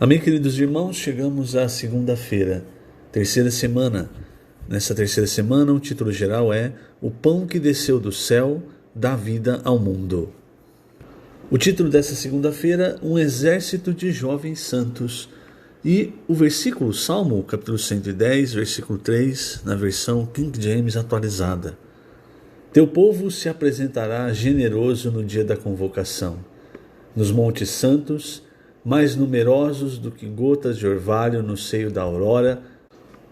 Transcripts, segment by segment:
Amém, queridos irmãos, chegamos à segunda-feira, terceira semana. Nessa terceira semana, o título geral é O Pão que Desceu do Céu, dá vida ao mundo. O título dessa segunda-feira, Um Exército de Jovens Santos. E o versículo, Salmo, capítulo 110, versículo 3, na versão King James atualizada. Teu povo se apresentará generoso no dia da convocação. Nos montes santos, mais numerosos do que gotas de orvalho no seio da aurora,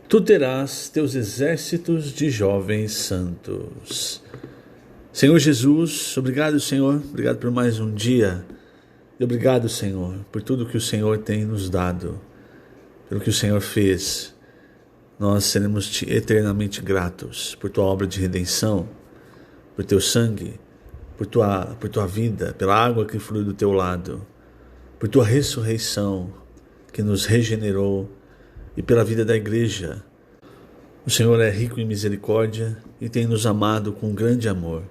tu terás teus exércitos de jovens santos. Senhor Jesus, obrigado, Senhor, obrigado por mais um dia. E obrigado, Senhor, por tudo que o Senhor tem nos dado, pelo que o Senhor fez. Nós seremos eternamente gratos por tua obra de redenção, por teu sangue, por tua vida, pela água que flui do teu lado, por tua ressurreição que nos regenerou e pela vida da igreja. O Senhor é rico em misericórdia e tem nos amado com grande amor.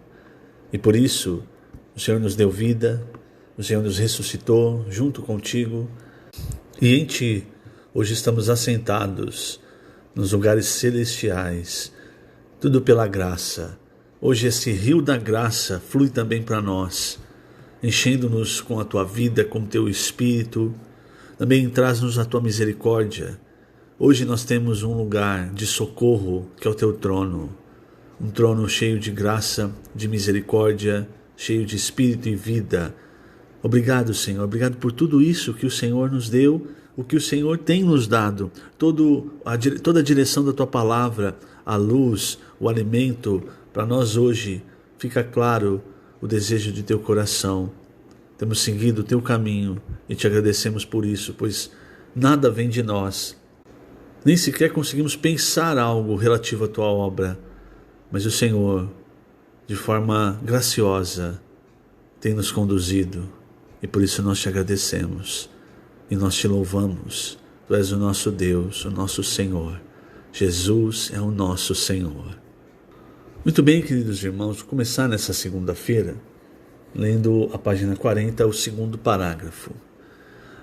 E por isso o Senhor nos deu vida, o Senhor nos ressuscitou junto contigo e em ti hoje estamos assentados nos lugares celestiais, tudo pela graça. Hoje esse rio da graça flui também para nós, enchendo-nos com a tua vida, com o teu Espírito. Também traz-nos a tua misericórdia. Hoje nós temos um lugar de socorro, que é o teu trono. Um trono cheio de graça, de misericórdia, cheio de Espírito e vida. Obrigado, Senhor. Obrigado por tudo isso que o Senhor nos deu, o que o Senhor tem nos dado. Toda a direção da tua palavra, a luz, o alimento. Para nós hoje, fica claro o desejo de teu coração. Temos seguido o teu caminho e te agradecemos por isso, pois nada vem de nós. Nem sequer conseguimos pensar algo relativo à tua obra, mas o Senhor, de forma graciosa, tem nos conduzido e por isso nós te agradecemos e nós te louvamos. Tu és o nosso Deus, o nosso Senhor. Jesus é o nosso Senhor. Muito bem, queridos irmãos, vou começar nessa segunda-feira lendo a página 40, o segundo parágrafo.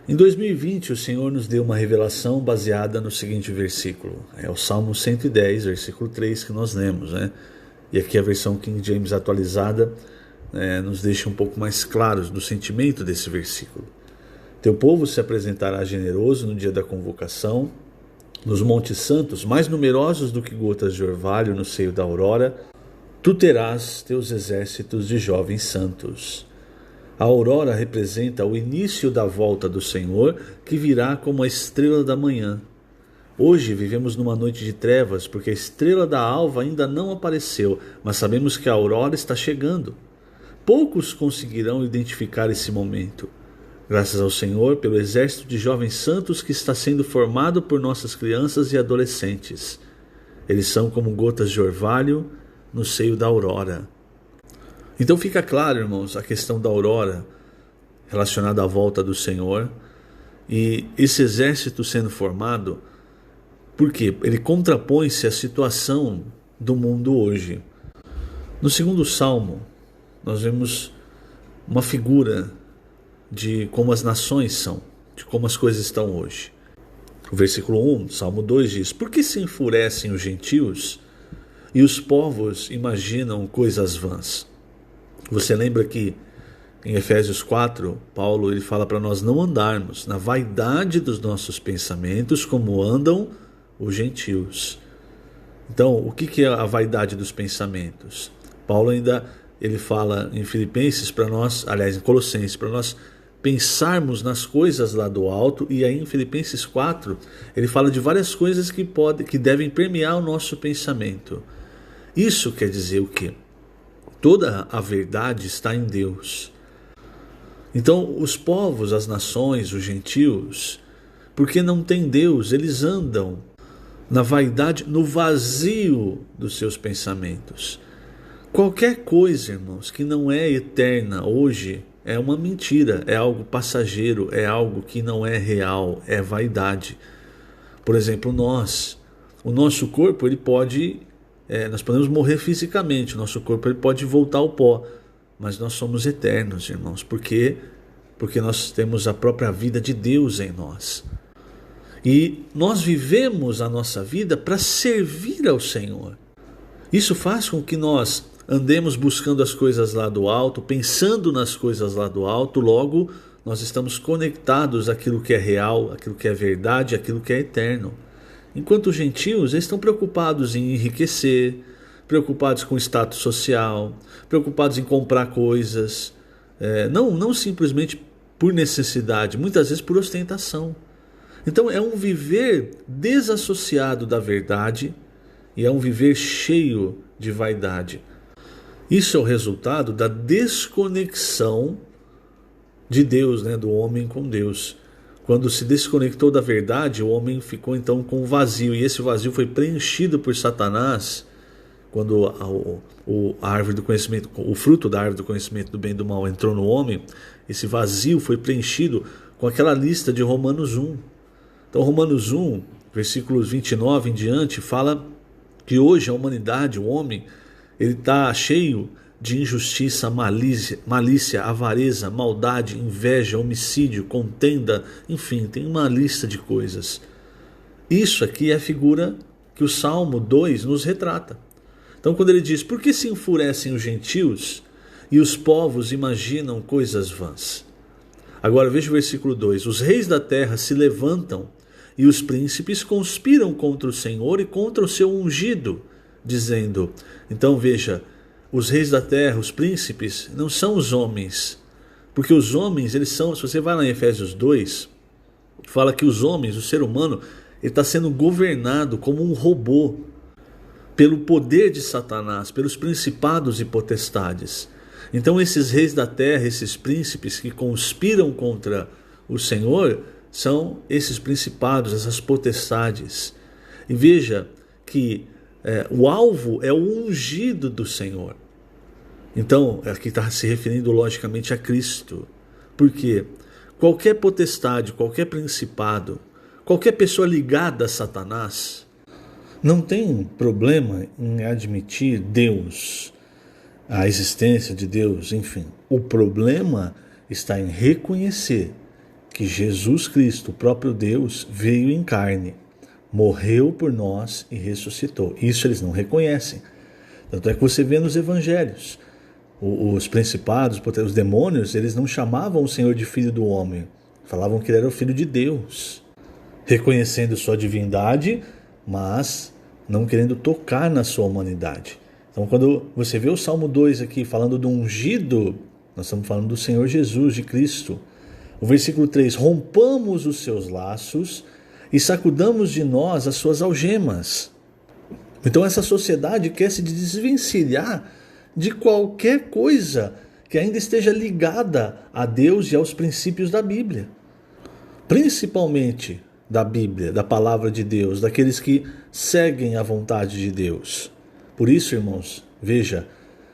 Em 2020, o Senhor nos deu uma revelação baseada no seguinte versículo. É o Salmo 110, versículo 3 que nós lemos, né? E aqui a versão King James atualizada nos deixa um pouco mais claros do sentimento desse versículo. Teu povo se apresentará generoso no dia da convocação, nos montes santos, mais numerosos do que gotas de orvalho no seio da aurora, tu terás teus exércitos de jovens santos. A aurora representa o início da volta do Senhor, que virá como a estrela da manhã. Hoje vivemos numa noite de trevas, porque a estrela da alva ainda não apareceu, mas sabemos que a aurora está chegando. Poucos conseguirão identificar esse momento. Graças ao Senhor pelo exército de jovens santos que está sendo formado por nossas crianças e adolescentes. Eles são como gotas de orvalho no seio da aurora. Então fica claro, irmãos, a questão da aurora relacionada à volta do Senhor e esse exército sendo formado, porque ele contrapõe-se à situação do mundo hoje. No segundo salmo, nós vemos uma figura de como as nações são, de como as coisas estão hoje. O versículo 1, Salmo 2 diz: Por que se enfurecem os gentios e os povos imaginam coisas vãs? Você lembra que em Efésios 4, Paulo ele fala para nós não andarmos na vaidade dos nossos pensamentos como andam os gentios. Então, o que é a vaidade dos pensamentos? Paulo ainda ele fala em Filipenses para nós, aliás em Colossenses, para nós pensarmos nas coisas lá do alto, e aí em Filipenses 4 ele fala de várias coisas que devem permear o nosso pensamento. Isso quer dizer o quê? Toda a verdade está em Deus. Então os povos, as nações, os gentios, porque não têm Deus, eles andam na vaidade, no vazio dos seus pensamentos. Qualquer coisa, irmãos, que não é eterna hoje é uma mentira, é algo passageiro, é algo que não é real, é vaidade. Por exemplo, o nosso corpo ele pode nós podemos morrer fisicamente, o nosso corpo ele pode voltar ao pó, mas nós somos eternos, irmãos, porque porque nós temos a própria vida de Deus em nós. E nós vivemos a nossa vida para servir ao Senhor. Isso faz com que nós andemos buscando as coisas lá do alto, pensando nas coisas lá do alto, logo nós estamos conectados àquilo que é real, àquilo que é verdade, àquilo que é eterno. Enquanto os gentios eles estão preocupados em enriquecer, preocupados com o status social, preocupados em comprar coisas, não simplesmente por necessidade, muitas vezes por ostentação. Então é um viver desassociado da verdade e é um viver cheio de vaidade. Isso é o resultado da desconexão de Deus, do homem com Deus. Quando se desconectou da verdade, o homem ficou então com um vazio, e esse vazio foi preenchido por Satanás quando a árvore do conhecimento, o fruto da árvore do conhecimento do bem e do mal entrou no homem. Esse vazio foi preenchido com aquela lista de Romanos 1. Então Romanos 1, versículos 29 em diante, fala que hoje a humanidade, o homem, ele está cheio de injustiça, malícia, avareza, maldade, inveja, homicídio, contenda, enfim, tem uma lista de coisas. Isso aqui é a figura que o Salmo 2 nos retrata. Então quando ele diz, por que se enfurecem os gentios e os povos imaginam coisas vãs? Agora veja o versículo 2, os reis da terra se levantam e os príncipes conspiram contra o Senhor e contra o seu ungido, dizendo, então veja, os reis da terra, os príncipes, não são os homens, porque os homens, eles são, se você vai lá em Efésios 2, fala que os homens, o ser humano, ele está sendo governado como um robô, pelo poder de Satanás, pelos principados e potestades. Então esses reis da terra, esses príncipes que conspiram contra o Senhor, são esses principados, essas potestades. E veja que o alvo é o ungido do Senhor. Então, aqui está se referindo logicamente a Cristo. Porque qualquer potestade, qualquer principado, qualquer pessoa ligada a Satanás, não tem problema em admitir Deus, a existência de Deus, enfim. O problema está em reconhecer que Jesus Cristo, o próprio Deus, veio em carne, morreu por nós e ressuscitou. Isso eles não reconhecem. Tanto é que você vê nos evangelhos, os principados, os demônios, eles não chamavam o Senhor de filho do homem, falavam que ele era o filho de Deus, reconhecendo sua divindade, mas não querendo tocar na sua humanidade. Então quando você vê o Salmo 2 aqui falando do ungido, nós estamos falando do Senhor Jesus, de Cristo. O versículo 3, rompamos os seus laços e sacudamos de nós as suas algemas. Então essa sociedade quer se desvencilhar de qualquer coisa que ainda esteja ligada a Deus e aos princípios da Bíblia. Principalmente da Bíblia, da palavra de Deus, daqueles que seguem a vontade de Deus. Por isso, irmãos, veja,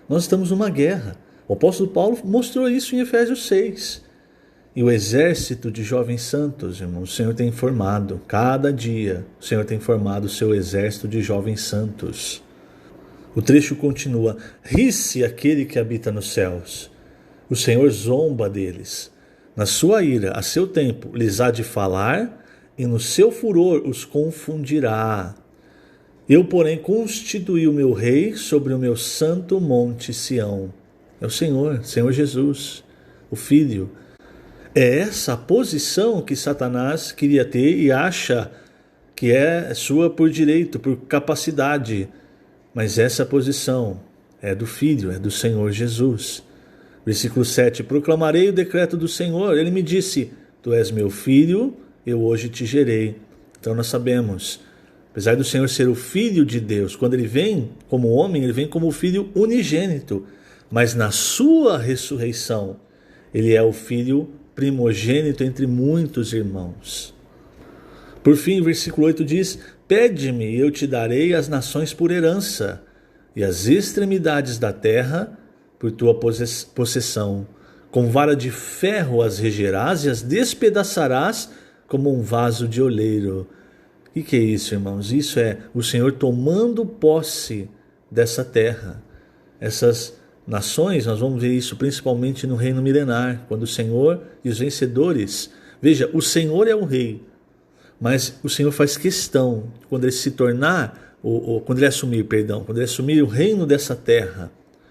nós estamos numa guerra. O apóstolo Paulo mostrou isso em Efésios 6. E o exército de jovens santos, irmãos, o Senhor tem formado, cada dia, o Senhor tem formado o seu exército de jovens santos. O trecho continua, ri-se aquele que habita nos céus. O Senhor zomba deles. Na sua ira, a seu tempo, lhes há de falar, e no seu furor os confundirá. Eu, porém, constituí o meu rei sobre o meu santo monte Sião. É o Senhor Jesus, o Filho. É essa a posição que Satanás queria ter e acha que é sua por direito, por capacidade. Mas essa posição é do Filho, é do Senhor Jesus. Versículo 7, proclamarei o decreto do Senhor. Ele me disse, tu és meu filho, eu hoje te gerei. Então nós sabemos, apesar do Senhor ser o Filho de Deus, quando ele vem como homem, ele vem como o Filho unigênito. Mas na sua ressurreição, ele é o Filho primogênito entre muitos irmãos. Por fim, versículo 8 diz, pede-me e eu te darei as nações por herança, e as extremidades da terra por tua possessão. Com vara de ferro as regerás e as despedaçarás como um vaso de oleiro. O que é isso, irmãos? Isso é o Senhor tomando posse dessa terra. Essas nações, nós vamos ver isso principalmente no reino milenar, quando o Senhor e os vencedores... Veja, o Senhor é o rei, mas o Senhor faz questão, quando ele se tornar, quando ele assumir o reino dessa terra,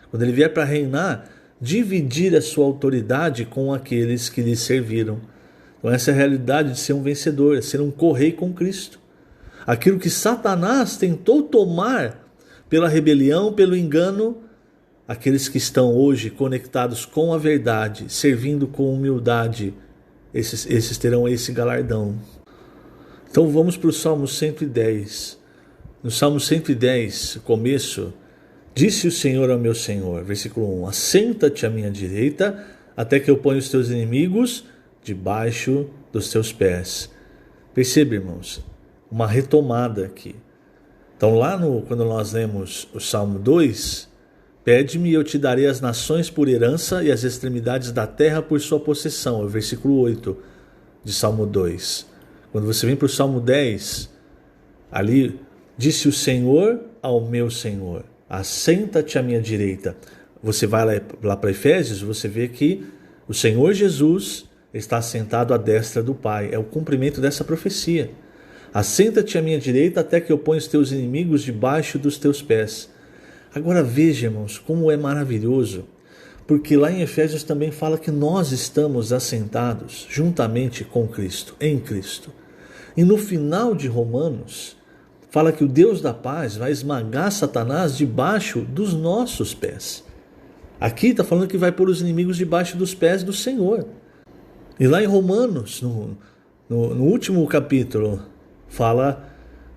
quando ele vier para reinar, dividir a sua autoridade com aqueles que lhe serviram. Então essa é a realidade de ser um vencedor, é ser um co-rei com Cristo. Aquilo que Satanás tentou tomar pela rebelião, pelo engano, aqueles que estão hoje conectados com a verdade, servindo com humildade, esses terão esse galardão. Então vamos para o Salmo 110. No Salmo 110, começo, disse o Senhor ao meu Senhor, versículo 1, assenta-te à minha direita, até que eu ponha os teus inimigos debaixo dos teus pés. Perceba, irmãos, uma retomada aqui. Então lá quando nós lemos o Salmo 2, pede-me e eu te darei as nações por herança e as extremidades da terra por sua possessão. É o versículo 8 de Salmo 2. Quando você vem para o Salmo 10, ali, disse o Senhor ao meu Senhor, assenta-te à minha direita. Você vai lá para Efésios, você vê que o Senhor Jesus está sentado à destra do Pai. É o cumprimento dessa profecia. Assenta-te à minha direita até que eu ponha os teus inimigos debaixo dos teus pés. Agora veja, irmãos, como é maravilhoso, porque lá em Efésios também fala que nós estamos assentados juntamente com Cristo, em Cristo. E no final de Romanos, fala que o Deus da paz vai esmagar Satanás debaixo dos nossos pés. Aqui está falando que vai pôr os inimigos debaixo dos pés do Senhor. E lá em Romanos, no último capítulo, fala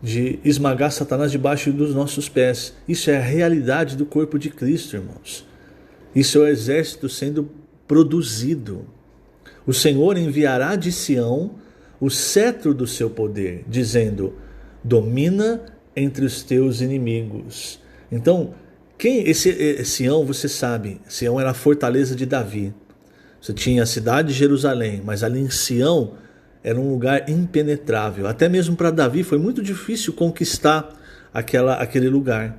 de esmagar Satanás debaixo dos nossos pés. Isso é a realidade do corpo de Cristo, irmãos. Isso é o exército sendo produzido. O Senhor enviará de Sião o cetro do seu poder, dizendo, domina entre os teus inimigos. Então, Sião, você sabe, Sião era a fortaleza de Davi. Você tinha a cidade de Jerusalém, mas ali em Sião era um lugar impenetrável. Até mesmo para Davi foi muito difícil conquistar aquele lugar.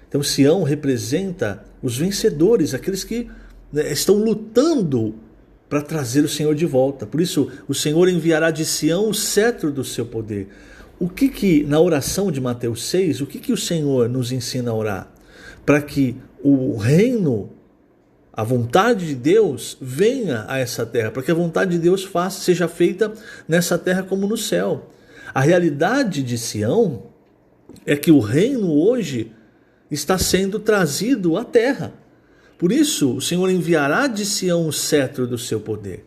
Então Sião representa os vencedores, aqueles que estão lutando para trazer o Senhor de volta. Por isso o Senhor enviará de Sião o cetro do seu poder. O que na oração de Mateus 6, o que o Senhor nos ensina a orar? Para que o reino, a vontade de Deus venha a essa terra, para que a vontade de Deus seja feita nessa terra como no céu. A realidade de Sião é que o reino hoje está sendo trazido à terra. Por isso, o Senhor enviará de Sião o cetro do seu poder.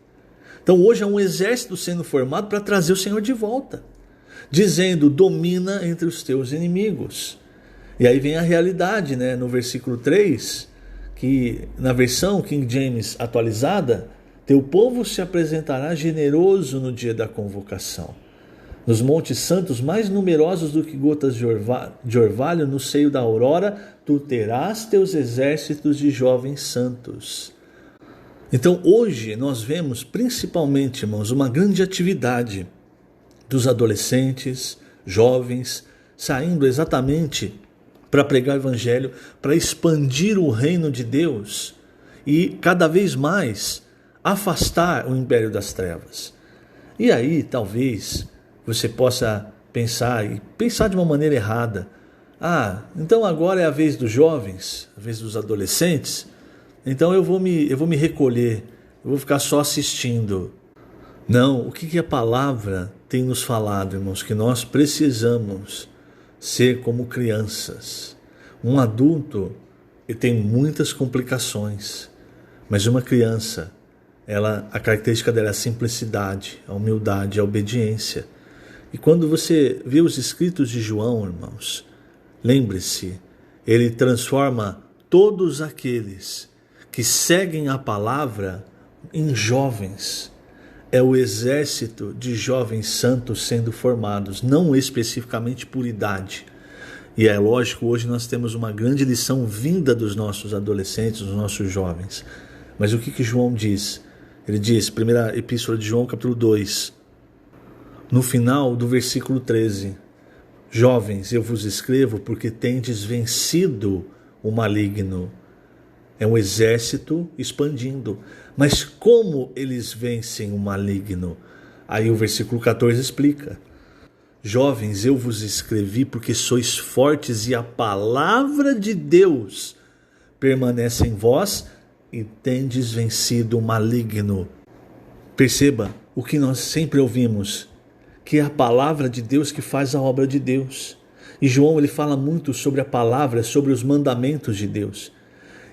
Então hoje é um exército sendo formado para trazer o Senhor de volta, dizendo, domina entre os teus inimigos. E aí vem a realidade, no versículo 3, que na versão King James atualizada, teu povo se apresentará generoso no dia da convocação. Nos montes santos mais numerosos do que gotas de orvalho no seio da aurora, tu terás teus exércitos de jovens santos. Então hoje nós vemos principalmente, irmãos, uma grande atividade dos adolescentes, jovens, saindo exatamente para pregar o evangelho, para expandir o reino de Deus e cada vez mais afastar o império das trevas. E aí talvez você possa pensar de uma maneira errada. Então agora é a vez dos jovens, a vez dos adolescentes, então eu vou me recolher, eu vou ficar só assistindo. Não, o que a palavra tem nos falado, irmãos? Que nós precisamos ser como crianças. Um adulto tem muitas complicações, mas uma criança, a característica dela é a simplicidade, a humildade, a obediência. E quando você vê os escritos de João, irmãos, lembre-se, ele transforma todos aqueles que seguem a palavra em jovens. É o exército de jovens santos sendo formados, não especificamente por idade. E é lógico, hoje nós temos uma grande lição vinda dos nossos adolescentes, dos nossos jovens. Mas o que João diz? Ele diz, primeira epístola de João, capítulo 2, no final do versículo 13, jovens, eu vos escrevo porque tendes vencido o maligno. É um exército expandindo. Mas como eles vencem o maligno? Aí o versículo 14 explica. Jovens, eu vos escrevi porque sois fortes e a palavra de Deus permanece em vós e tendes vencido o maligno. Perceba o que nós sempre ouvimos, que é a palavra de Deus que faz a obra de Deus. E João ele fala muito sobre a palavra, sobre os mandamentos de Deus.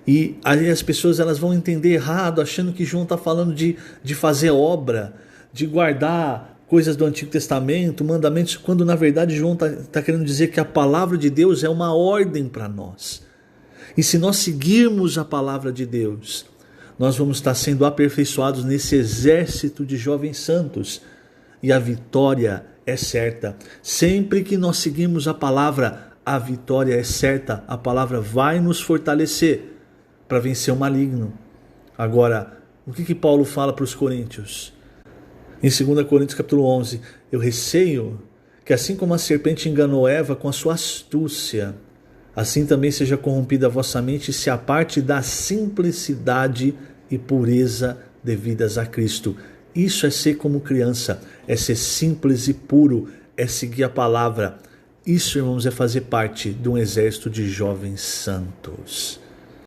E aí as pessoas elas vão entender errado, achando que João está falando de fazer obra, de guardar coisas do Antigo Testamento, mandamentos, quando na verdade João está querendo dizer que a palavra de Deus é uma ordem para nós. E se nós seguirmos a palavra de Deus, nós vamos estar sendo aperfeiçoados nesse exército de jovens santos. E a vitória é certa. Sempre que nós seguimos a palavra, a vitória é certa. A palavra vai nos fortalecer para vencer o maligno. Agora, o que Paulo fala para os coríntios? Em 2 Coríntios capítulo 11, eu receio que assim como a serpente enganou Eva com a sua astúcia, assim também seja corrompida a vossa mente e se aparte da simplicidade e pureza devidas a Cristo. Isso é ser como criança, é ser simples e puro, é seguir a palavra. Isso, irmãos, é fazer parte de um exército de jovens santos.